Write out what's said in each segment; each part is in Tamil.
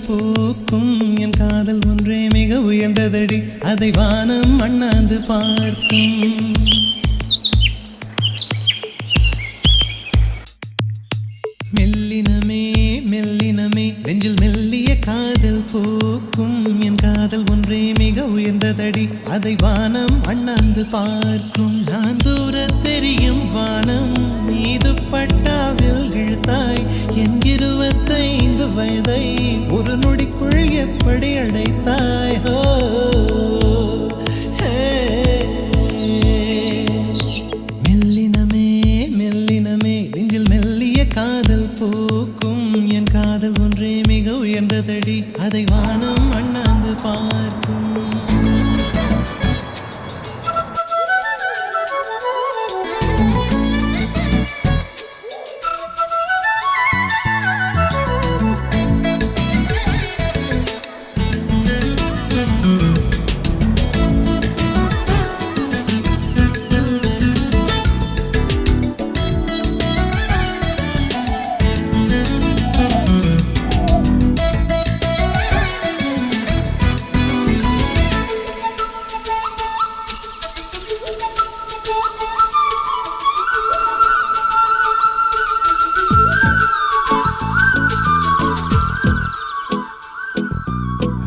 போக்கும் என் காதல் ஒன்றே மிக உயர்ந்ததடி அதை வானம் அண்ணாந்து பார்க்கும் மெல்லினமே மெல்லினமே நெஞ்சில் மெல்லிய காதல் போக்கும் என் காதல் ஒன்றே மிக உயர்ந்ததடி அதை வானம் அண்ணாந்து பார்க்கும் நான் தூர தெரியும் வானம் மீது பட்டாவில் இழுத்தாய் என் 25 வயதை ஒரு நொடிக்குள் எப்படி அடைத்தாய் மெல்லினமே மெல்லினமே நெஞ்சில் மெல்லிய காதல் போக்கும் என் காதல் ஒன்றே மிக உயர்ந்ததடி அதை வானம் அண்ணாந்து பார்க்கும்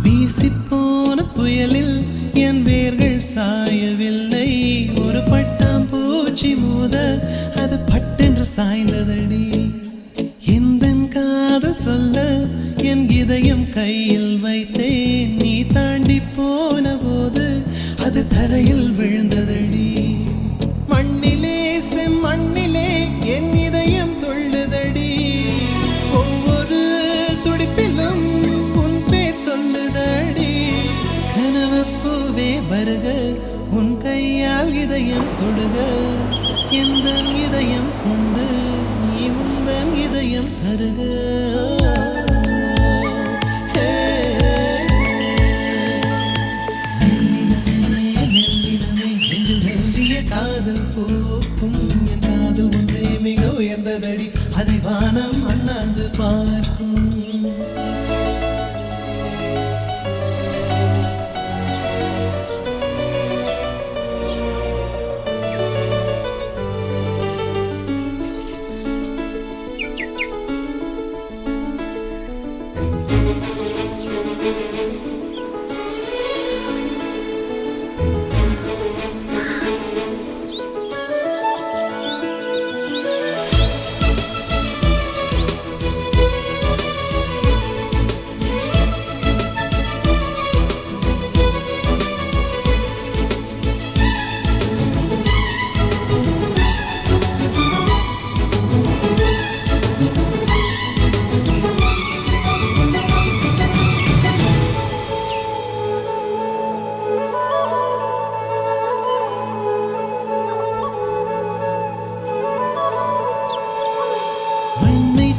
வீசிப்போன புயலில் என் வேர்கள் சாயவில்லை ஒரு பட்டாம்பூச்சி மோத அது பட்டென்று சாய்ந்ததடி எந்த காதல் சொல்ல என் இதயம் கையில் வைத்தேன் நீ தாண்டி போன போது அது தரையில் விழுந்ததடி மண்ணிலே செம்மண்ணிலே என் இதயம் துள்ளுதடி ஒவ்வொரு துடிப்பிலும் உன் பேர் சொல்லுதடி கனவு பூவே வருக உன் கையால் இதயம் தொடுக எந்த இதயம் கொண்டு நீ உந்தன் இதயம் தருக காதல் போக்கும் என் காதல் ஒன்றே மிக உயர்ந்ததடி அதை வானம் அண்ணாந்து பார்க்கும்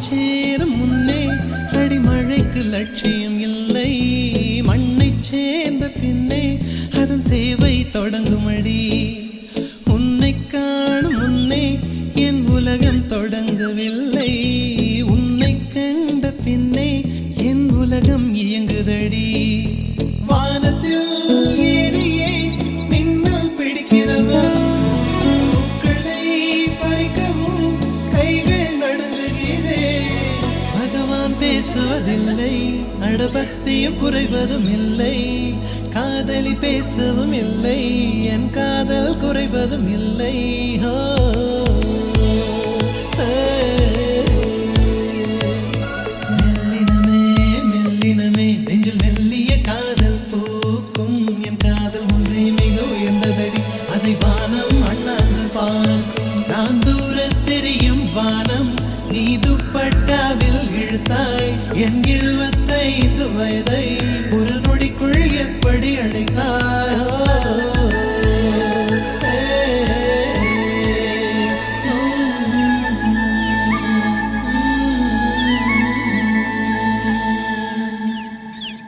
சேரும் முன்னே அடிமழைக்கு லட்சியம் இல்லை மண்ணை சேர்ந்த பின்னே அதன் சேவை தொடங்குமடி உன்னை காணும் முன்னே என் உலகம் தொடங்கவில்லை உன்னை கண்ட பின்னே என் உலகம் இயங்குதடி வானத்தில் ஏறியே மின்னல் பிடிக்கிறவன் பூக்களை பறிக்கவும் கைகள் நடுங்குகிறேன் பகவான் பேசுவதில்லை அடபக்தியும் குறைவதும் இல்லை காதலி பேசவும் இல்லை என் காதல் குறைவதும் இல்லை